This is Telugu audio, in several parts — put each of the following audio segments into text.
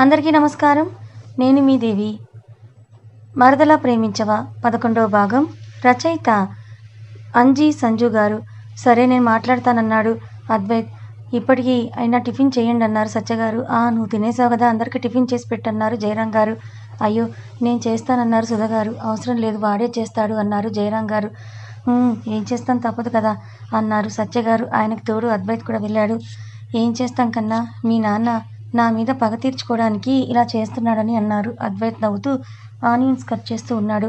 అందరికీ నమస్కారం. నేను మీ దేవి. మరదలా ప్రేమించవా 11వ భాగం. రచయిత అంజీ సంజు గారు. సరే నేను మాట్లాడతానన్నాడు అద్వైత్. ఇప్పటికీ అయినా టిఫిన్ చేయండి అన్నారు సత్యగారు. నువ్వు తినేసావు కదా, అందరికీ టిఫిన్ చేసి పెట్టన్నారు జయరాం గారు. అయ్యో నేను చేస్తానన్నారు సుధగారు. అవసరం లేదు, వాడే చేస్తాడు అన్నారు జయరాం గారు. ఏం చేస్తాం, తప్పదు కదా అన్నారు సత్యగారు. ఆయనకు తోడు అద్వైత్ కూడా వెళ్ళాడు. ఏం చేస్తాం కన్నా, మీ నాన్న నా మీద పగ తీర్చుకోవడానికి ఇలా చేస్తున్నాడని అన్నారు. అద్వైత్ నవ్వుతూ ఆనియన్స్ కట్ చేస్తూ ఉన్నాడు.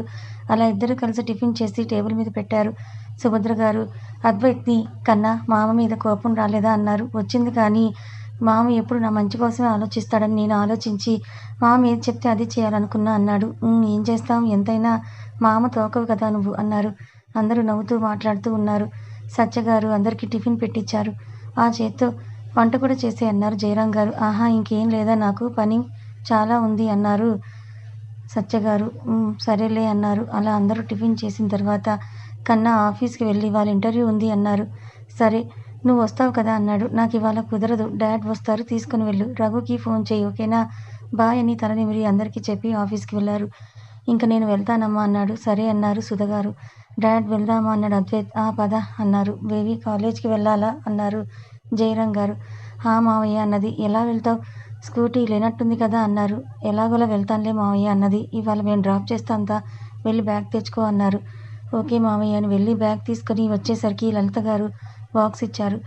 అలా ఇద్దరు కలిసి టిఫిన్ చేసి టేబుల్ మీద పెట్టారు. సుభద్ర గారు అద్వైత్ని, కన్నా మామ మీద కోపం రాలేదా అన్నారు. వచ్చింది, కానీ మామ ఎప్పుడు నా మంచి కోసమే ఆలోచిస్తాడని నేను ఆలోచించి మామ ఏది చెప్తే అది చేయాలనుకున్నా అన్నాడు. ఏం చేస్తాం, ఎంతైనా మామ తోకవు కదా నువ్వు అన్నారు. అందరూ నవ్వుతూ మాట్లాడుతూ ఉన్నారు. సత్యగారు అందరికీ టిఫిన్ పెట్టించారు. ఆ చేత్తో వంట కూడా చేసే అన్నారు జయరాం గారు. ఇంకేం లేదా, నాకు పని చాలా ఉంది అన్నారు సత్యగారు. సరేలే అన్నారు. అలా అందరూ టిఫిన్ చేసిన తర్వాత కన్నా ఆఫీస్కి వెళ్ళి వాళ్ళ ఇంటర్వ్యూ ఉంది అన్నారు. సరే నువ్వు వస్తావు కదా అన్నాడు. నాకు ఇవాళ కుదరదు, డాడ్ వస్తారు, తీసుకుని వెళ్ళు, రఘుకి ఫోన్ చేయి, ఓకేనా, బాయ్ అని తల నిమిరి అందరికీ చెప్పి ఆఫీస్కి వెళ్ళారు. ఇంక నేను వెళ్తానమ్మా అన్నాడు. సరే అన్నారు సుధగారు. డాడ్ వెళ్దామా అన్నాడు అద్వైత్. పద అన్నారు. బేబీ కాలేజ్కి వెళ్ళాలా అన్నారు జయరాం గారు. మావయ్య అన్నది. ఎలా వెళ్తావు, స్కూటీ లేనట్టుంది కదా అన్నారు. ఎలాగోలా వెళ్తానులే మావయ్య అన్నది. ఇవాళ మేము డ్రాప్ చేస్తాంతా, వెళ్ళి బ్యాగ్ తెచ్చుకో అన్నారు. ఓకే మావయ్య అని వెళ్ళి బ్యాగ్ తీసుకుని వచ్చేసరికి లలిత గారు బాక్స్ ఇచ్చారు.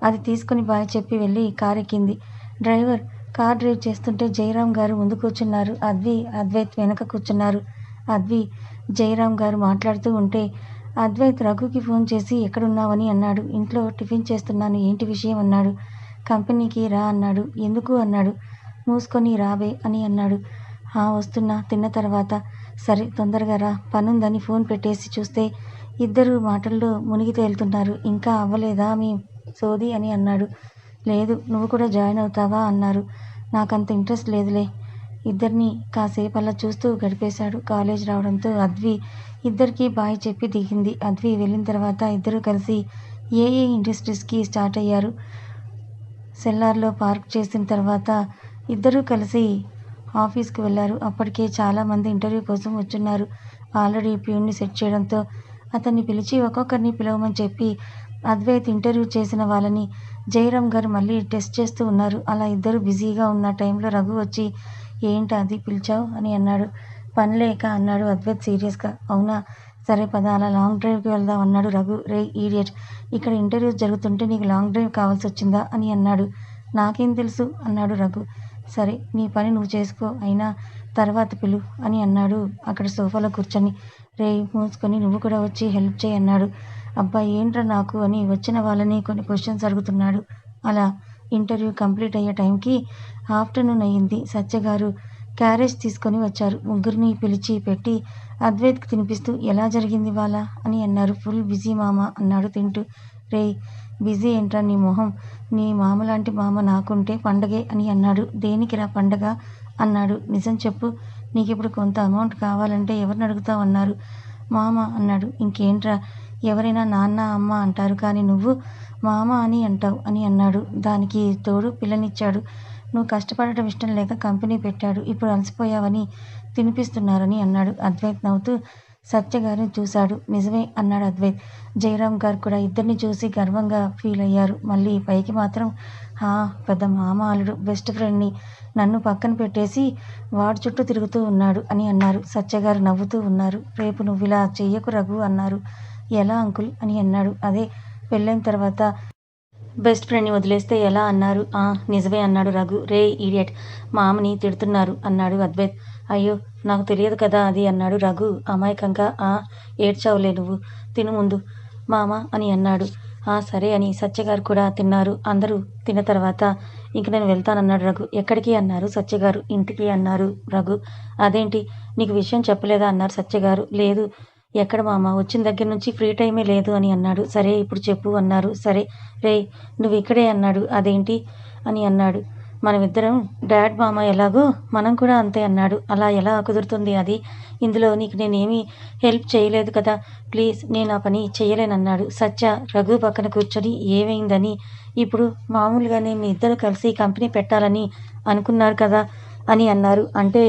అది తీసుకుని బాయ్ చెప్పి వెళ్ళి కార్ ఎక్కింది. డ్రైవర్ కార్ డ్రైవ్ చేస్తుంటే జయరాం గారు ముందు కూర్చున్నారు. అద్వైత్ వెనక కూర్చున్నారు. జయరాం గారు మాట్లాడుతూ ఉంటే అద్వైత్ రఘుకి ఫోన్ చేసి ఎక్కడున్నావని అన్నాడు. ఇంట్లో టిఫిన్ చేస్తున్నాను, ఏంటి విషయం అన్నాడు. కంపెనీకి రా అన్నాడు. ఎందుకు అన్నాడు. మూసుకొని రాబే అని అన్నాడు. వస్తున్నా, తిన్న తర్వాత. సరే తొందరగా రా, పనుందని ఫోన్ పెట్టేసి చూస్తే ఇద్దరు మాటల్లో మునిగి తేలుతున్నారు. ఇంకా అవ్వలేదా మీ సోది అని అన్నాడు. లేదు, నువ్వు కూడా జాయిన్ అవుతావా అన్నారు. నాకంత ఇంట్రెస్ట్ లేదులే. ఇద్దరిని కాసేపు అలా చూస్తూ గడిపేశాడు. కాలేజ్ రావడంతో ఇద్దరికీ బాయ్ చెప్పి దిగింది. వెళ్ళిన తర్వాత ఇద్దరు కలిసి ఏఏ ఇండస్ట్రీస్కి స్టార్ట్ అయ్యారు. సెల్లార్లో పార్క్ చేసిన తర్వాత ఇద్దరూ కలిసి ఆఫీస్కి వెళ్ళారు. అప్పటికే చాలామంది ఇంటర్వ్యూ కోసం వచ్చున్నారు. ఆల్రెడీ ప్యూన్ని సెట్ చేయడంతో అతన్ని పిలిచి ఒక్కొక్కరిని పిలవమని చెప్పి అద్వైత్ ఇంటర్వ్యూ చేసిన వాళ్ళని జయరాం గారు మళ్ళీ టెస్ట్ చేస్తూ ఉన్నారు. అలా ఇద్దరు బిజీగా ఉన్న టైంలో రఘు వచ్చి, ఏంటి అది పిలిచావు అని అన్నాడు. పని లేక అన్నాడు అద్వైత్ సీరియస్గా. అవునా, సరే పద అలా లాంగ్ డ్రైవ్కి వెళ్దాం అన్నాడు రఘు. రే ఈడియట్, ఇక్కడ ఇంటర్వ్యూస్ జరుగుతుంటే నీకు లాంగ్ డ్రైవ్ కావాల్సి వచ్చిందా అని అన్నాడు. నాకేం తెలుసు అన్నాడు రఘు. సరే నీ పని నువ్వు చేసుకో, అయినా తర్వాత పిలు అని అన్నాడు అక్కడ సోఫాలో కూర్చొని. రే మూసుకొని నువ్వు కూడా వచ్చి హెల్ప్ చేయి అన్నాడు. అబ్బా ఏంట్రా నాకు అని వచ్చిన వాళ్ళని కొన్ని క్వశ్చన్స్ అడుగుతున్నాడు. అలా ఇంటర్వ్యూ కంప్లీట్ అయ్యే టైంకి ఆఫ్టర్నూన్ అయ్యింది. సత్యగారు క్యారేజ్ తీసుకొని వచ్చారు. ముగ్గురిని పిలిచి పెట్టి అద్వైత్కి తినిపిస్తూ, ఎలా జరిగింది వాళ్ళ అని అన్నారు. ఫుల్ బిజీ మామ అన్నాడు తింటూ. రే బిజీ ఏంట్రా నీ మొహం, నీ మామ లాంటి మామ నాకుంటే పండగే అని అన్నాడు. దేనికిరా పండగ అన్నాడు. నిజం చెప్పు, నీకు ఇప్పుడు కొంత అమౌంట్ కావాలంటే ఎవరిని అడుగుతావు అన్నారు. మామ అన్నాడు. ఇంకేంట్రా, ఎవరైనా నాన్న అమ్మ అంటారు, కానీ నువ్వు మామ అని అంటావు అని అన్నాడు. దానికి తోడు పిల్లనిచ్చాడు, నువ్వు కష్టపడటం ఇష్టం లేక కంపెనీ పెట్టాడు, ఇప్పుడు అలసిపోయావని తినిపిస్తున్నారని అన్నాడు. అద్వైత్ నవ్వుతూ సత్యగారిని చూశాడు. నిజమే అన్నాడు అద్వైత్. జయరాం గారు కూడా ఇద్దరిని చూసి గర్వంగా ఫీల్ అయ్యారు. మళ్ళీ పైకి మాత్రం పెద్ద మామ అల్లుడు, బెస్ట్ ఫ్రెండ్ని నన్ను పక్కన పెట్టేసి వాడి చుట్టూ తిరుగుతూ ఉన్నాడు అని అన్నారు. సత్యగారు నవ్వుతూ ఉన్నారు. రేపు నువ్వు ఇలా చెయ్యకు రఘు అన్నారు. ఎలా అంకుల్ అని అన్నాడు. అదే పెళ్ళైన తర్వాత బెస్ట్ ఫ్రెండ్ని వదిలేస్తే ఎలా అన్నారు. నిజమే అన్నాడు రఘు. రే ఈడియట్, మామని తిడుతున్నారు అన్నాడు అద్వైత్. అయ్యో నాకు తెలియదు కదా అది అన్నాడు రఘు అమాయకంగా. ఏడ్చావులే నువ్వు, తిను ముందు మామ అని అన్నాడు. సరే అని సత్యగారు కూడా తిన్నారు. అందరూ తిన్న తర్వాత ఇంక నేను వెళ్తానన్నాడు రఘు. ఎక్కడికి అన్నారు సత్యగారు. ఇంటికి అన్నారు రఘు. అదేంటి, నీకు విషయం చెప్పలేదా అన్నారు సత్యగారు. లేదు. ఎక్కడ మామ, వచ్చిన దగ్గర నుంచి ఫ్రీ టైమే లేదు అని అన్నాడు. సరే ఇప్పుడు చెప్పు అన్నారు. సరే రే నువ్వు ఇక్కడే అన్నాడు. అదేంటి అని అన్నాడు. మనమిద్దరం డాడ్ మామ ఎలాగో మనం కూడా అంతే అన్నాడు. అలా ఎలా కుదురుతుంది అది, ఇందులో నీకు నేనేమీ హెల్ప్ చేయలేదు కదా, ప్లీజ్ నేను ఆ పని చేయలేనన్నాడు. సత్య రఘు పక్కన కూర్చొని ఏమైందని, ఇప్పుడు మామూలుగానే మీ ఇద్దరు కలిసి కంపెనీ పెట్టాలని అనుకున్నారు కదా, అని అన్నారు. అంటే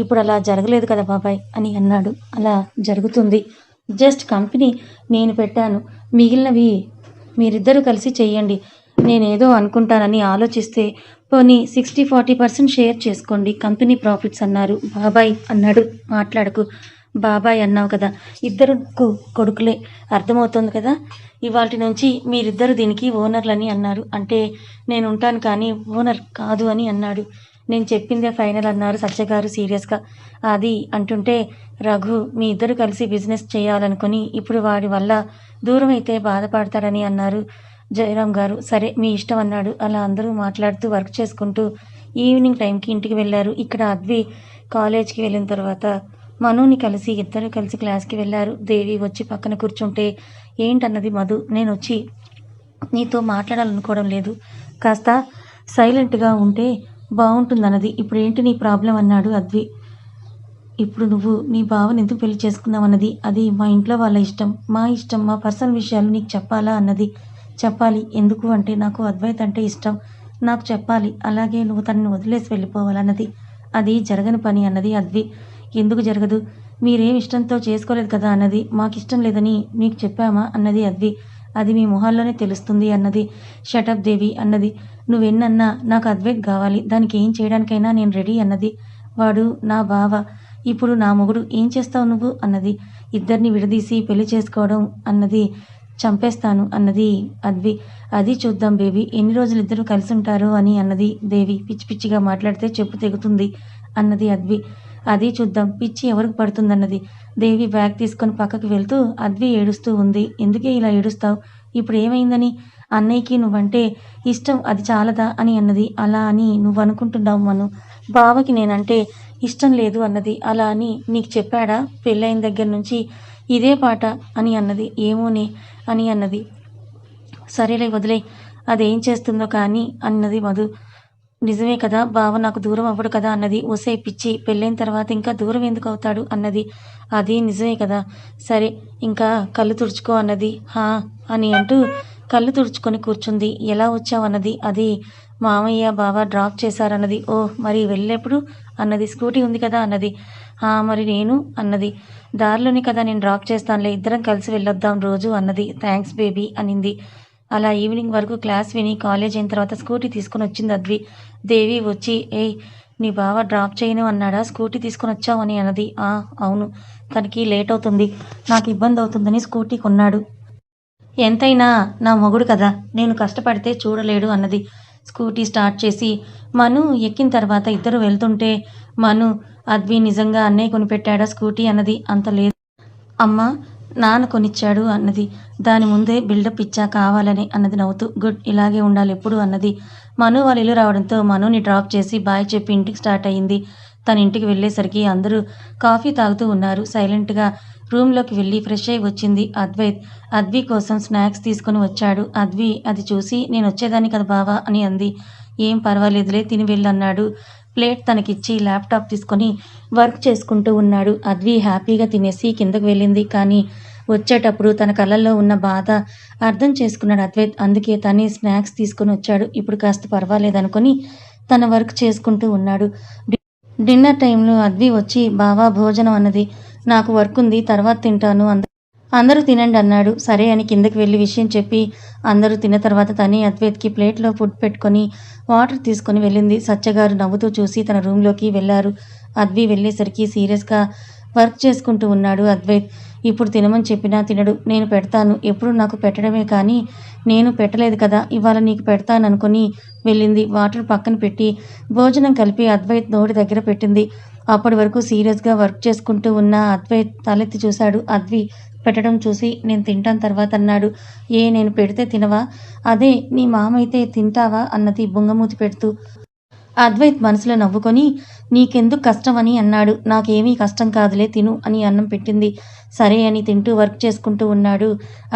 ఇప్పుడు అలా జరగలేదు కదా బాబాయ్ అని అన్నాడు. అలా జరుగుతుంది. జస్ట్ కంపెనీ నేను పెట్టాను, మిగిలినవి మీరిద్దరూ కలిసి చెయ్యండి. నేనేదో అనుకుంటానని ఆలోచిస్తే పోనీ 60-40% షేర్ చేసుకోండి కంపెనీ ప్రాఫిట్స్ అన్నారు. బాబాయ్ అన్నాడు, మాట్లాడకు. బాబాయ్ అన్నావు కదా, ఇద్దరు కొడుకులే, అర్థమవుతుంది కదా. ఇవాల్టి నుంచి మీరిద్దరు దీనికి ఓనర్లని అన్నారు. అంటే నేను ఉంటాను కానీ ఓనర్ కాదు అని అన్నాడు. నేను చెప్పిందే ఫైనల్ అన్నారు సత్యగారు సీరియస్గా. అది అంటుంటే రఘు మీ ఇద్దరు కలిసి బిజినెస్ చేయాలనుకుని ఇప్పుడు వాడి వల్ల దూరం అయితే బాధపడతారని అన్నారు జయరాం గారు. సరే మీ ఇష్టం అన్నాడు. అలా అందరూ మాట్లాడుతూ వర్క్ చేసుకుంటూ ఈవినింగ్ టైంకి ఇంటికి వెళ్ళారు. ఇక్కడ అద్వి కాలేజ్కి వెళ్ళిన తర్వాత మనుని కలిసి ఇద్దరు కలిసి క్లాస్కి వెళ్ళారు. దేవి వచ్చి పక్కన కూర్చుంటే ఏంటన్నది మధు, నేను వచ్చి నీతో మాట్లాడాలనుకోవడం లేదు, కాస్త సైలెంట్గా ఉంటే బాగుంటుందన్నది. ఇప్పుడు ఏంటి నీ ప్రాబ్లం అన్నాడు అద్వి. ఇప్పుడు నువ్వు నీ బావని ఎందుకు పెళ్లి చేసుకున్నావు అన్నది, అది మా ఇంట్లో వాళ్ళ ఇష్టం, మా ఇష్టం, మా పర్సనల్ విషయాలు నీకు చెప్పాలా అన్నది. చెప్పాలి, ఎందుకు అంటే నాకు అద్వైత్ అంటే ఇష్టం, నాకు చెప్పాలి. అలాగే నువ్వు తనని వదిలేసి వెళ్ళిపోవాలన్నది. అది జరగని పని అన్నది అద్వి. ఎందుకు జరగదు, మీరేం ఇష్టంతో చేసుకోలేదు కదా అన్నది. మాకు ఇష్టం లేదని మీకు చెప్పామా అన్నది అద్వి. అది మీ మొహాల్లోనే తెలుస్తుంది అన్నది. షటప్ దేవి అన్నది. నువ్వెన్నన్నా నాకు అద్వైత్ కావాలి, దానికి ఏం చేయడానికైనా నేను రెడీ అన్నది. వాడు నా బావ, ఇప్పుడు నా మొగుడు, ఏం చేస్తావు నువ్వు అన్నది. ఇద్దరిని విడదీసి పెళ్లి చేసుకోవడం అన్నది, చంపేస్తాను అన్నది అద్వి. అది చూద్దాం బేబీ, ఎన్ని రోజులు ఇద్దరు కలిసి ఉంటారు అని అన్నది దేవి. పిచ్చి పిచ్చిగా మాట్లాడితే చెప్పు తెగుతుంది అన్నది అద్వి. అది చూద్దాం, పిచ్చి ఎవరికి పడుతుందన్నది దేవి. బ్యాగ్ తీసుకొని పక్కకి వెళ్తూ అద్వి ఏడుస్తూ ఉంది. ఎందుకే ఇలా ఏడుస్తావు, ఇప్పుడు ఏమైందని? అన్నయ్యకి నువ్వంటే ఇష్టం, అది చాలదా అని అన్నది. అలా అని నువ్వు అనుకుంటున్నావు మను, బావకి నేనంటే ఇష్టం లేదు అన్నది. అలా అని నీకు చెప్పాడా పెళ్ళైన దగ్గర నుంచి ఇదే పాట అని అన్నది. ఏమోనే అని అన్నది. సరేలే వదిలే, అదేం చేస్తుందో కానీ అన్నది మధు. నిజమే కదా, బావ నాకు దూరం అవ్వడు కదా అన్నది. ఒసే పిచ్చి, పెళ్ళైన తర్వాత ఇంకా దూరం ఎందుకు అవుతాడు అన్నది. అది నిజమే కదా, సరే ఇంకా కళ్ళు తుడుచుకో అన్నది. హా అని అంటూ కళ్ళు తుడుచుకొని కూర్చుంది. ఎలా వచ్చావు అన్నది. అది మామయ్య బావ డ్రాప్ చేశారన్నది. ఓ మరి వెళ్ళేప్పుడు అన్నది. స్కూటీ ఉంది కదా అన్నది. మరి నేను అన్నది. దారిలోనే కదా నేను డ్రాప్ చేస్తానులే, ఇద్దరం కలిసి వెళ్ళొద్దాం రోజు అన్నది. థ్యాంక్స్ బేబీ అనింది. అలా ఈవినింగ్ వరకు క్లాస్ విని కాలేజ్ అయిన తర్వాత స్కూటీ తీసుకుని వచ్చింది అద్వి. దేవి వచ్చి, ఏయ్ నీ బావ డ్రాప్ చేయను అన్నాడా, స్కూటీ తీసుకుని వచ్చావు అని అన్నది. అవును, తనకి లేట్ అవుతుంది, నాకు ఇబ్బంది అవుతుందని స్కూటీ కొన్నాడు. ఎంతైనా నా మొగుడు కదా, నేను కష్టపడితే చూడలేడు అన్నది. స్కూటీ స్టార్ట్ చేసి మను ఎక్కిన తర్వాత ఇద్దరు వెళ్తుంటే మను, అద్వి నిజంగా అన్నయ్య కొనిపెట్టాడా స్కూటీ అన్నది. అంత లేదు అమ్మా, నాన్న కొనిచ్చాడు అన్నది. దాని ముందే బిల్డప్ ఇచ్చా కావాలని అన్నది నవ్వుతూ. గుడ్, ఇలాగే ఉండాలి ఎప్పుడు అన్నది. మను వాళ్ళ ఇల్లు రావడంతో మనుని డ్రాప్ చేసి బాయ్ చెప్పి ఇంటికి స్టార్ట్ అయ్యింది. తన ఇంటికి వెళ్ళేసరికి అందరూ కాఫీ తాగుతూ ఉన్నారు. సైలెంట్గా రూమ్లోకి వెళ్ళి ఫ్రెష్ అయి వచ్చింది అద్వైత్. అద్వి కోసం స్నాక్స్ తీసుకొని వచ్చాడు. అద్వి అది చూసి నేను వచ్చేదాన్ని కదా బావా అని అంది. ఏం పర్వాలేదులే, తిని వెళ్ళన్నాడు. ప్లేట్ తనకిచ్చి ల్యాప్టాప్ తీసుకొని వర్క్ చేసుకుంటూ ఉన్నాడు. అద్వి హ్యాపీగా తినేసి కిందకు వెళ్ళింది. కానీ వచ్చేటప్పుడు తన కళ్ళల్లో ఉన్న బాధ అర్థం చేసుకున్నాడు అద్వైత్. అందుకే తనే స్నాక్స్ తీసుకొని వచ్చాడు. ఇప్పుడు కాస్త పర్వాలేదనుకొని తన వర్క్ చేసుకుంటూ ఉన్నాడు. డిన్నర్ టైంలో అద్వి వచ్చి బావా భోజనం అన్నది. నాకు వర్క్ ఉంది, తర్వాత తింటాను, అందరూ తినండి అన్నాడు. సరే అని కిందకి వెళ్ళి విషయం చెప్పి అందరూ తిన్న తర్వాత తనే అద్వైత్కి ప్లేట్లో ఫుడ్ పెట్టుకొని వాటర్ తీసుకొని వెళ్ళింది. సత్యగారు నవ్వుతూ చూసి తన రూమ్లోకి వెళ్ళారు. అద్వి వెళ్ళేసరికి సీరియస్గా వర్క్ చేసుకుంటూ ఉన్నాడు అద్వైత్. ఇప్పుడు తినమని చెప్పినా తినడు. నేను పెడతాను, ఎప్పుడు నాకు పెట్టడమే కానీ నేను పెట్టలేదు కదా, ఇవాళ నీకు పెడతాను అనుకుని వెళ్ళింది. వాటర్ పక్కన పెట్టి భోజనం కలిపి అద్వైత్ నోటి దగ్గర పెట్టింది. అప్పటి వరకు సీరియస్గా వర్క్ చేసుకుంటూ ఉన్న అద్వైత్ తలెత్తి చూశాడు. అద్వి పెట్టడం చూసి నేను తింటాను తర్వాత అన్నాడు. నేను పెడితే తినవా, అదే నీ మామైతే తింటావా అన్నది బుంగమూతి పెడుతూ. అద్వైత్ మనసులో నవ్వుకొని నీకెందుకు కష్టం అని అన్నాడు. నాకేమీ కష్టం కాదులే, తిను అని అన్నం పెట్టింది. సరే అని తింటూ వర్క్ చేసుకుంటూ ఉన్నాడు.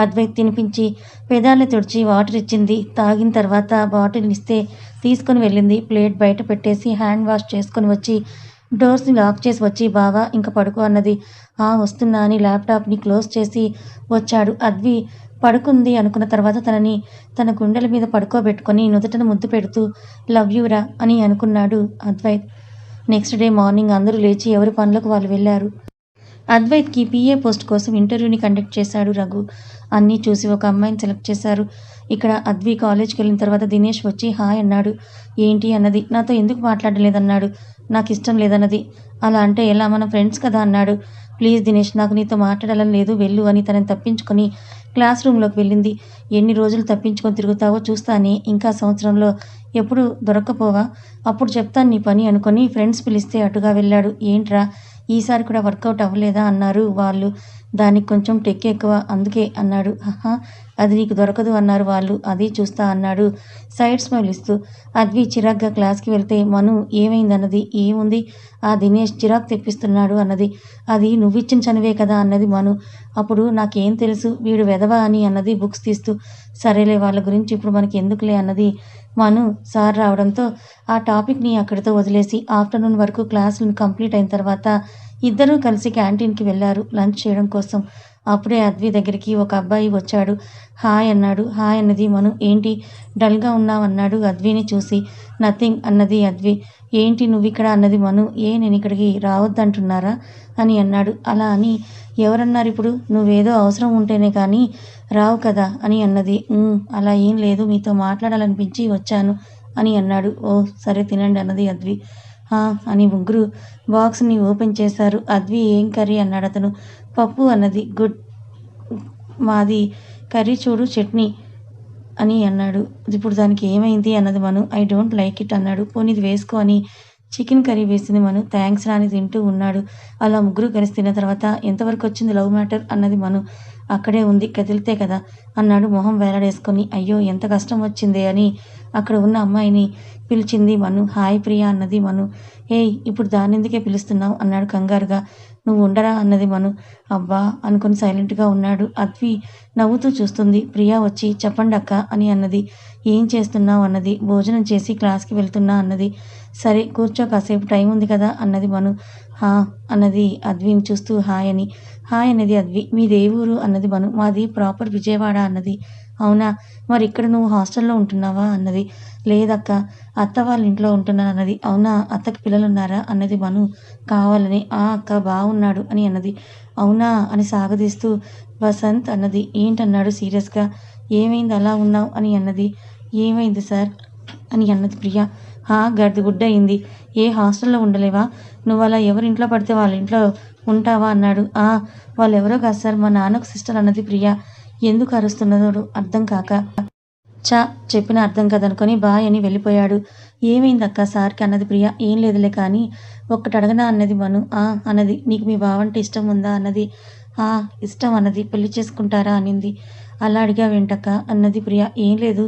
అద్వైత్ తినిపించి పెదాలు తుడిచి వాటర్ ఇచ్చింది. తాగిన తర్వాత బాటిల్ ఇస్తే తీసుకొని వెళ్ళింది. ప్లేట్ బయట పెట్టేసి హ్యాండ్ వాష్ చేసుకొని వచ్చి డోర్స్ని లాక్ చేసి వచ్చి బావా ఇంక పడుకో అన్నది. వస్తున్నా అని ల్యాప్టాప్ని క్లోజ్ చేసి వచ్చాడు. అద్వి పడుకుంది అనుకున్న తర్వాత తనని తన గుండెల మీద పడుకోబెట్టుకొని నుదుటను ముద్దు పెడుతూ లవ్ యూరా అని అనుకున్నాడు అద్వైత్. నెక్స్ట్ డే మార్నింగ్ అందరూ లేచి ఎవరి పనులకు వాళ్ళు వెళ్ళారు. అద్వైత్కి పిఏ పోస్ట్ కోసం ఇంటర్వ్యూని కండక్ట్ చేశాడు రఘు. అన్నీ చూసి ఒక అమ్మాయిని సెలెక్ట్ చేశారు. ఇక్కడ అద్వి కాలేజ్కి వెళ్ళిన తర్వాత దినేష్ వచ్చి హాయ్ అన్నాడు. ఏంటి అన్నది. నాతో ఎందుకు మాట్లాడలేదన్నాడు. నాకు ఇష్టం లేదన్నది. అలా అంటే ఎలా, మనం ఫ్రెండ్స్ కదా అన్నాడు. ప్లీజ్ దినేష్, నాకు నీతో మాట్లాడాలని లేదు, వెళ్ళు అని తనని తప్పించుకొని క్లాస్ రూమ్లోకి వెళ్ళింది. ఎన్ని రోజులు తప్పించుకొని తిరుగుతావో చూస్తానే, ఇంకా సంవత్సరంలో ఎప్పుడు దొరక్కపోవా, అప్పుడు చెప్తాను నీ పని అనుకొని ఫ్రెండ్స్ పిలిస్తే అటుగా వెళ్ళాడు. ఏంట్రా ఈసారి కూడా వర్కౌట్ అవ్వలేదా అన్నారు వాళ్ళు. దానికి కొంచెం టెక్ ఎక్కువ అందుకే అన్నాడు. హహా, అది నీకు దొరకదు అన్నారు వాళ్ళు. అది చూస్తా అన్నాడు సైడ్ స్మైల్ ఇస్తూ. అద్వి చిరాగ్గా క్లాస్కి వెళ్తే మను ఏమైందన్నది. ఏముంది, ఆ దినేష్ చిరాకు తెప్పిస్తున్నాడు అన్నది. అది నువ్విచ్చిన చనువే కదా అన్నది మను. అప్పుడు నాకేం తెలుసు వీడు వెధవా అని అన్నది బుక్స్ తీస్తూ. సరేలే, వాళ్ళ గురించి ఇప్పుడు మనకి ఎందుకులే అన్నది మను. సార్ రావడంతో ఆ టాపిక్ని అక్కడితో వదిలేసి ఆఫ్టర్నూన్ వరకు క్లాసులను కంప్లీట్ అయిన తర్వాత ఇద్దరూ కలిసి క్యాంటీన్కి వెళ్ళారు లంచ్ చేయడం కోసం. అప్పుడే అద్వి దగ్గరికి ఒక అబ్బాయి వచ్చాడు. హాయ్ అన్నాడు. హాయ్ అన్నది మను. ఏంటి డల్గా ఉన్నావన్నాడు అద్విని చూసి. నథింగ్ అన్నది అద్వి. ఏంటి నువ్విక్కడ అన్నది మను. నేను ఇక్కడికి రావద్దంటున్నారా అని అన్నాడు. అలా అని ఎవరన్నారు ఇప్పుడు, నువ్వేదో అవసరం ఉంటేనే కానీ రావు కదా అని అన్నది. అలా ఏం లేదు, మీతో మాట్లాడాలనిపించి వచ్చాను అని అన్నాడు. ఓ సరే తినండి అన్నది అద్వి. అని ముగ్గురు బాక్స్ని ఓపెన్ చేశారు. అద్వి ఏం కర్రీ అన్నాడు అతను. పప్పు అన్నది. గుడ్, మాది కర్రీ చూడు చట్నీ అని అన్నాడు. ఇప్పుడు దానికి ఏమైంది అన్నది మను. ఐ డోంట్ లైక్ ఇట్ అన్నాడు. పోనీ ఇది వేసుకో అని చికెన్ కర్రీ వేసింది మను. థ్యాంక్స్ రా అని తింటూ ఉన్నాడు. అలా ముగ్గురు కలిసి తిన్న తర్వాత ఎంతవరకు వచ్చింది లవ్ మ్యాటర్ అన్నది మను. అక్కడే ఉంది, కదిలితే కదా అన్నాడు మొహం వేలాడేసుకొని. అయ్యో ఎంత కష్టం వచ్చిందే అని అక్కడ ఉన్న అమ్మాయిని పిలిచింది మను. హాయ్ ప్రియా అన్నది మను. ఏయ్ ఇప్పుడు దాన్నెందుకే పిలుస్తున్నావు అన్నాడు కంగారుగా. నువ్వు ఉండరా అన్నది మను. అబ్బా అనుకుని సైలెంట్గా ఉన్నాడు. అద్వి నవ్వుతూ చూస్తుంది. ప్రియా వచ్చి చెప్పండి అక్క అని అన్నది. ఏం చేస్తున్నావు అన్నది. భోజనం చేసి క్లాస్కి వెళ్తున్నా అన్నది. సరే కూర్చో, కాసేపు టైం ఉంది కదా అన్నది మను. అన్నది అద్విని చూస్తూ. హాయ్ అని. హాయ్ అన్నది అద్వి. మీదే ఊరు అన్నది మను. మాది ప్రాపర్ విజయవాడ అన్నది. అవునా, మరి ఇక్కడ నువ్వు హాస్టల్లో ఉంటున్నావా అన్నది. లేదక్క, అత్త వాళ్ళ ఇంట్లో ఉంటున్నాను అన్నది. అవునా, అత్తకి పిల్లలున్నారా అన్నది మను కావాలని. అక్క బాగున్నాడు అని అన్నది. అవునా అని సాగదీస్తూ. వసంత్ అన్నది. ఏంటన్నాడు సీరియస్గా. ఏమైంది అలా ఉన్నావు అని అన్నది. ఏమైంది సార్ అని అన్నది ప్రియ. గడ్డి గుడ్డ అయింది. ఏ హాస్టల్లో ఉండలేవా, నువ్వు అలా ఎవరింట్లో పడితే వాళ్ళ ఇంట్లో ఉంటావా అన్నాడు. వాళ్ళెవరో కాదు సార్, మా నాన్నకు సిస్టర్ అన్నది ప్రియ. ఎందుకు అరుస్తున్నదో అర్థం కాక. చెప్పిన అర్థం కదనుకొని బాయ్ అని వెళ్ళిపోయాడు. ఏమైందక్క సార్కి అన్నది ప్రియ. ఏం లేదులే కానీ ఒక్కటి అడగనా అన్నది మను. అన్నది. నీకు మీ బావంటే ఇష్టం ఉందా అన్నది. ఇష్టం అన్నది. పెళ్లి చేసుకుంటారా అనింది. అలా అడిగా వెంటక్క అన్నది ప్రియ. ఏం లేదు,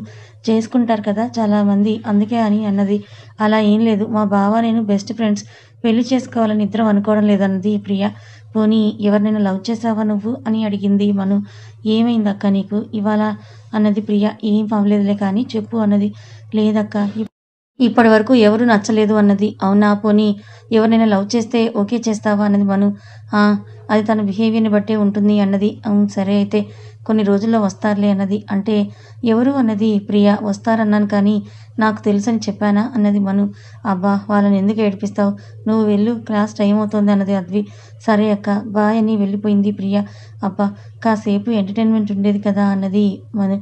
చేసుకుంటారు కదా చాలామంది, అందుకే అని అన్నది. అలా ఏం లేదు, మా బావ నేను బెస్ట్ ఫ్రెండ్స్, పెళ్లి చేసుకోవాలని ఇద్దరం అనుకోవడం లేదన్నది ప్రియ. పోనీ ఎవరినైనా లవ్ చేసావా నువ్వు అని అడిగింది మను. ఏమైందక్క నీకు ఇవాళ అన్నది ప్రియ. ఏం అవ్వలేదులే కానీ చెప్పు అన్నది. లేదక్క, ఇప్పటి వరకు ఎవరు నచ్చలేదు అన్నది. అవునా, పోనీ ఎవరినైనా లవ్ చేస్తే ఓకే చేస్తావా అన్నది మను. అది తన బిహేవియర్ని బట్టే ఉంటుంది అన్నది. సరే అయితే కొన్ని రోజుల్లో వస్తారులే అన్నది. అంటే ఎవరు అన్నది ప్రియ. వస్తారన్నాను కానీ నాకు తెలుసని చెప్పానా అన్నది మను. అబ్బా వాళ్ళని ఎందుకు ఏడిపిస్తావు, నువ్వు వెళ్ళు, క్లాస్ టైం అవుతుంది అన్నది అద్వి. సరే అక్క బాయ్ అని వెళ్ళిపోయింది ప్రియ. అబ్బా కాసేపు ఎంటర్టైన్మెంట్ ఉండేది కదా అన్నది మను.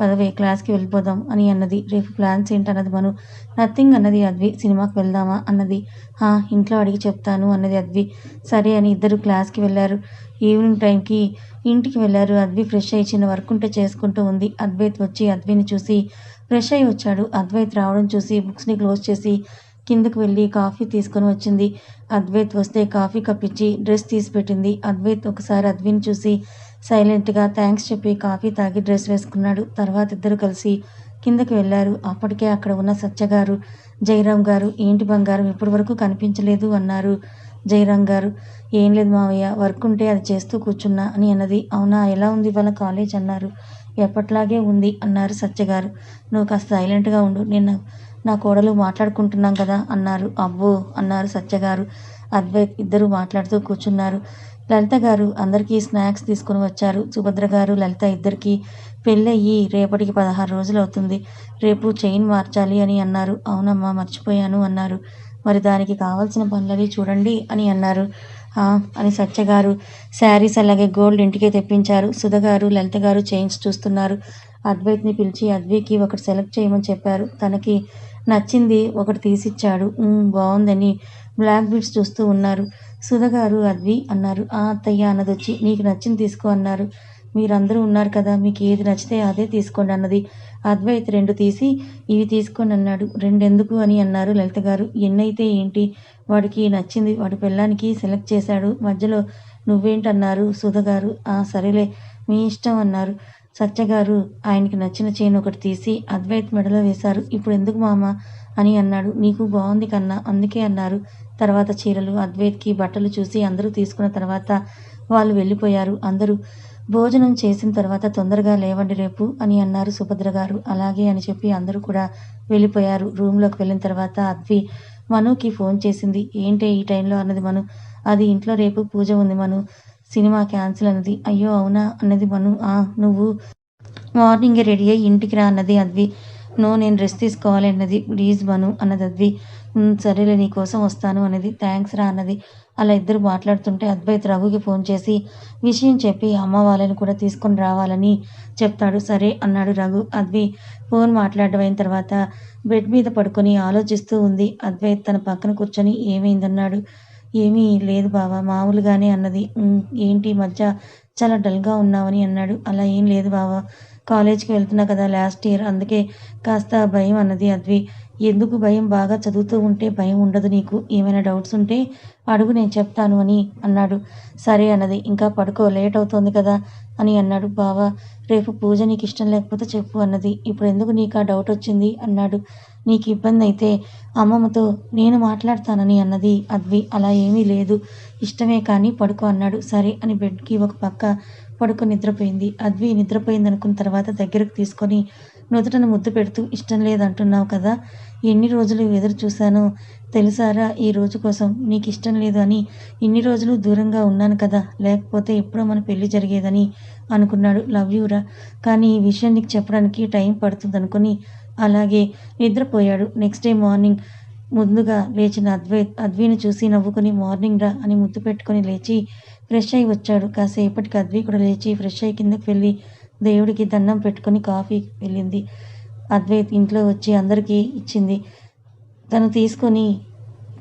పదవే క్లాస్కి వెళ్ళిపోదాం అని అన్నది. రేపు ప్లాన్స్ ఏంటన్నది మను. నథింగ్ అన్నది అద్వి. సినిమాకి వెళ్దామా అన్నది. ఇంట్లో అడిగి చెప్తాను అన్నది అద్వి. సరే అని ఇద్దరు క్లాస్కి వెళ్ళారు. ఈవినింగ్ టైంకి ఇంటికి వెళ్ళారు. అద్వి ఫ్రెష్ అయ్యి చిన్న వర్క్ ఉంటే చేసుకుంటూ ఉంది. అద్వైత్ వచ్చి అద్విని చూసి ఫ్రెష్ అయ్యి వచ్చాడు. అద్వైత్ రావడం చూసి బుక్స్ని క్లోజ్ చేసి కిందకు వెళ్ళి కాఫీ తీసుకొని వచ్చింది. అద్వైత్ వస్తే కాఫీ కప్ ఇచ్చి డ్రెస్ తీసి పెట్టింది. అద్వైత్ ఒకసారి అద్విని చూసి సైలెంట్గా థ్యాంక్స్ చెప్పి కాఫీ తాగి డ్రెస్ వేసుకున్నాడు. తర్వాత ఇద్దరు కలిసి కిందకి వెళ్ళారు. అప్పటికే అక్కడ ఉన్న సత్యగారు, జయరాం గారు ఏంటి బంగారం ఇప్పటి వరకు కనిపించలేదు అన్నారు. జయరాం గారు ఏం లేదు మావయ్య, వర్క్ ఉంటే అది చేస్తూ కూర్చున్నా అని అన్నది. అవునా, ఎలా ఉంది ఇవాళ కాలేజ్ అన్నారు. ఎప్పట్లాగే ఉంది అన్నారు సత్యగారు. నువ్వు కాస్త సైలెంట్గా ఉండు, నేను నా కోడలు మాట్లాడుకుంటున్నాం కదా అన్నారు. అబ్బో అన్నారు సత్యగారు. అద్వైత్ ఇద్దరు మాట్లాడుతూ కూర్చున్నారు. లలిత గారు అందరికీ స్నాక్స్ తీసుకుని వచ్చారు. సుభద్ర గారు లలిత ఇద్దరికి పెళ్ళయ్యి రేపటికి 16 రోజులు అవుతుంది. రేపు చైన్ మార్చాలి అని అన్నారు. అవునమ్మా మర్చిపోయాను అన్నారు. మరి దానికి కావాల్సిన పనులవి చూడండి అని అన్నారు. అని సత్య గారు శారీస్ అలాగే గోల్డ్ ఇంటికే తెప్పించారు. సుధ గారు లలిత గారు చైన్స్ చూస్తున్నారు. అద్వైత్ని పిలిచి అద్వికి ఒకటి సెలెక్ట్ చేయమని చెప్పారు. తనకి నచ్చింది ఒకటి తీసిచ్చాడు. బాగుందని బ్లాక్ బీడ్స్ చూస్తూ ఉన్నారు. సుధ గారు అద్వి అన్నారు. అత్తయ్య అన్నదొచ్చి నీకు నచ్చింది తీసుకో అన్నారు. మీరందరూ ఉన్నారు కదా, మీకు ఏది నచ్చితే అదే తీసుకోండి అన్నది. అద్వైత్ 2 తీసి ఇవి తీసుకోండి అన్నాడు. 2 ఎందుకు అని అన్నారు లలిత గారు. ఎన్నైతే ఏంటి, వాడికి నచ్చింది వాడి పెళ్ళానికి సెలెక్ట్ చేశాడు, మధ్యలో నువ్వేంటన్నారు సుధ గారు. సరేలే మీ ఇష్టం అన్నారు. సత్యగారు ఆయనకి నచ్చిన చైన్ ఒకటి తీసి అద్వైత్ మెడలో వేశారు. ఇప్పుడు ఎందుకు మామ అని అన్నాడు. నీకు బాగుంది కన్నా అందుకే అన్నారు. తర్వాత చీరలు అద్వైత్కి బట్టలు చూసి అందరూ తీసుకున్న తర్వాత వాళ్ళు వెళ్ళిపోయారు. అందరూ భోజనం చేసిన తర్వాత తొందరగా లేవండి రేపు అని అన్నారు సుభద్ర గారు. అలాగే అని చెప్పి అందరూ కూడా వెళ్ళిపోయారు. రూమ్లోకి వెళ్ళిన తర్వాత అద్వి మనుకి ఫోన్ చేసింది. ఏంటి ఈ టైంలో అన్నది మను. అది ఇంట్లో రేపు పూజ ఉంది మను, సినిమా క్యాన్సిల్ అన్నది. అయ్యో అవునా అన్నది మను. నువ్వు మార్నింగే రెడీ అయ్యి ఇంటికి రా అన్నది అద్వి. నో నేను రెస్ట్ తీసుకోవాలి అన్నది. ప్లీజ్ మను అన్నది అద్వి. సరేలే నీ కోసం వస్తాను అన్నది. థ్యాంక్స్ రా అన్నది. అలా ఇద్దరు మాట్లాడుతుంటే అద్వైత్ రఘుకి ఫోన్ చేసి విషయం చెప్పి అమ్మ వాళ్ళని కూడా తీసుకొని రావాలని చెప్తాడు. సరే అన్నాడు రఘు. అద్వి ఫోన్ మాట్లాడడం అయిన తర్వాత బెడ్ మీద పడుకొని ఆలోచిస్తూ ఉంది. అద్వైత్ తన పక్కన కూర్చొని ఏమైందన్నాడు. ఏమీ లేదు బావా మామూలుగానే అన్నది. ఏంటి మధ్య చాలా డల్గా ఉన్నావని అన్నాడు. అలా ఏం లేదు బావా, కాలేజ్కి వెళ్తున్నా కదా లాస్ట్ ఇయర్, అందుకే కాస్త భయం అన్నది అద్వి. ఎందుకు భయం, బాగా చదువుతూ ఉంటే భయం ఉండదు నీకు, ఏమైనా డౌట్స్ ఉంటే అడుగు నేను చెప్తాను అని అన్నాడు. సరే అన్నది. ఇంకా పడుకో లేట్ అవుతోంది కదా అని అన్నాడు. బావా రేపు పూజ నీకు ఇష్టం లేకపోతే చెప్పు అన్నది. ఇప్పుడు ఎందుకు నీకు ఆ డౌట్ వచ్చింది అన్నాడు. నీకు ఇబ్బంది అయితే అమ్మమ్మతో నేను మాట్లాడతానని అన్నది అద్వి. అలా ఏమీ లేదు, ఇష్టమే కానీ పడుకో అన్నాడు. సరే అని బెడ్కి ఒక పక్క పడుకొని నిద్రపోయింది. అద్వి నిద్రపోయింది అనుకున్న తర్వాత దగ్గరకు తీసుకొని నుదుటను ముద్దు పెడుతూ ఇష్టం లేదంటున్నావు కదా, ఎన్ని రోజులు ఎదురు చూశానో తెలుసారా ఈ రోజు కోసం. నీకు ఇష్టం లేదు అని ఇన్ని రోజులు దూరంగా ఉన్నాను కదా, లేకపోతే ఎప్పుడో మన పెళ్లి జరిగేదని అనుకున్నాడు. లవ్ యూరా, కానీ ఈ విషయం నీకు చెప్పడానికి టైం పడుతుంది అనుకుని అలాగే నిద్రపోయాడు. నెక్స్ట్ డే మార్నింగ్ ముందుగా లేచిన అద్విని చూసి నవ్వుకుని మార్నింగ్ రా అని ముద్దు పెట్టుకొని లేచి ఫ్రెష్ అయి వచ్చాడు. కాసేపటికి అద్వి కూడా లేచి ఫ్రెష్ అయ్యి కిందకి వెళ్ళి దేవుడికి దండం పెట్టుకొని కాఫీకి వెళ్ళింది. అద్వైత్ ఇంట్లో వచ్చి అందరికీ ఇచ్చింది. తను తీసుకొని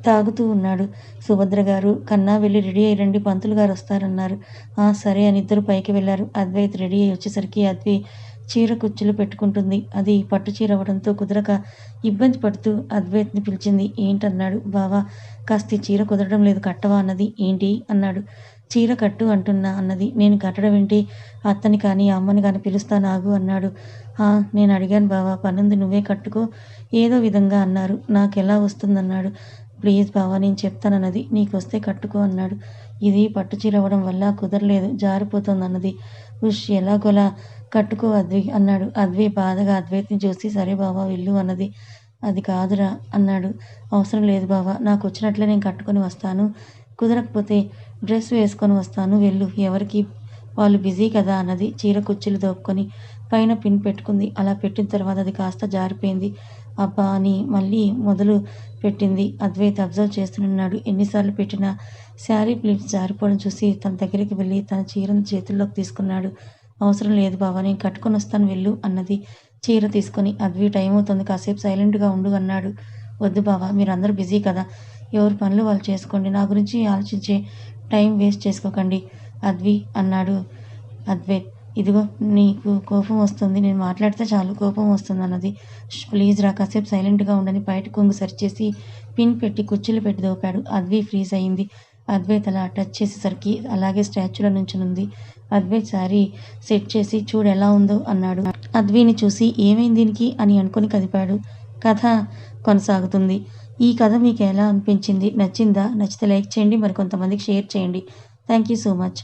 తాగుతూ ఉన్నాడు. సుభద్ర గారు కన్నా వెళ్ళి రెడీ అయ్యి రండి పంతులు గారు వస్తారన్నారు. సరే అని ఇద్దరు పైకి వెళ్ళారు. అద్వైత్ రెడీ అయ్యి వచ్చేసరికి అద్వి చీర కుచ్చులు పెట్టుకుంటుంది. అది పట్టు చీర అవ్వడంతో కుదరక ఇబ్బంది పడుతూ అద్వైత్ని పిలిచింది. ఏంటన్నాడు. బావా కాస్త చీర కుదరడం లేదు కట్టవా అన్నది. ఏంటి అన్నాడు. చీర కట్టు అంటున్నా అన్నది. నేను కట్టడం ఏంటి, అత్తని కానీ అమ్మని కానీ పిలుస్తాను ఆగు అన్నాడు. నేను అడిగాను బావా, పనుంది నువ్వే కట్టుకో ఏదో విధంగా అన్నారు. నాకెలా వస్తుందన్నాడు. ప్లీజ్ బావా నేను చెప్తానన్నది. నీకు వస్తే కట్టుకో అన్నాడు. ఇది పట్టు చీర అవ్వడం వల్ల కుదరలేదు, జారిపోతుంది అన్నది. ఎలాగోలా కట్టుకో అద్వి అన్నాడు. అద్వి బాధగా అద్వైత్ని చూసి సరే బావా వెళ్ళు అన్నది. అది కాదురా అన్నాడు. అవసరం లేదు బావా, నాకు వచ్చినట్లే నేను కట్టుకొని వస్తాను, కుదరకపోతే డ్రెస్ వేసుకొని వస్తాను వెళ్ళు, ఎవరికి వాళ్ళు బిజీ కదా అన్నది. చీర కుచ్చులు దోపుకొని పైన పిన్ పెట్టుకుంది. అలా పెట్టిన తర్వాత అది కాస్త జారిపోయింది. అబ్బా అని మళ్ళీ మొదలు పెట్టింది. అద్వైత్ అబ్జర్వ్ చేస్తున్నాడు. ఎన్నిసార్లు పెట్టినా శారీ ప్లీట్స్ జారిపోవడం చూసి తన దగ్గరికి వెళ్ళి తన చీరను చేతుల్లోకి తీసుకున్నాడు. అవసరం లేదు బావా నేను కట్టుకొని వస్తాను వెళ్ళు అన్నది చీర తీసుకొని. అద్వి టైం అవుతుంది కాసేపు సైలెంట్గా ఉండు అన్నాడు. వద్దు బావా మీరందరూ బిజీ కదా, ఎవరి పనులు వాళ్ళు చేసుకోండి, నా గురించి ఆలోచించే టైం వేస్ట్ చేసుకోకండి అద్వి అన్నాడు. అద్వైత్ ఇదిగో నీకు కోపం వస్తుంది, నేను మాట్లాడితే చాలు కోపం వస్తుంది అన్నది. ప్లీజ్ రా కాసేపు సైలెంట్గా ఉండని బయట కొంగు సరిచేసి పిన్ పెట్టి కుర్చీలు పెట్టి దోపాడు. అద్వి ఫ్రీజ్ అయింది. అద్వైత్ అలా టచ్ చేసేసరికి అలాగే స్టాచ్యూలో నుంచునుంది. అద్వైత్ సారీ సెట్ చేసి చూడు ఎలా ఉందో అన్నాడు. అద్విని చూసి ఏమైంది దీనికి అని అనుకుని కదిపాడు. కథ కొనసాగుతుంది. ఈ కథ మీకు ఎలా అనిపించింది, నచ్చిందా? నచ్చితే లైక్ చేయండి, మరి కొంతమందికి షేర్ చేయండి. Thank you so much.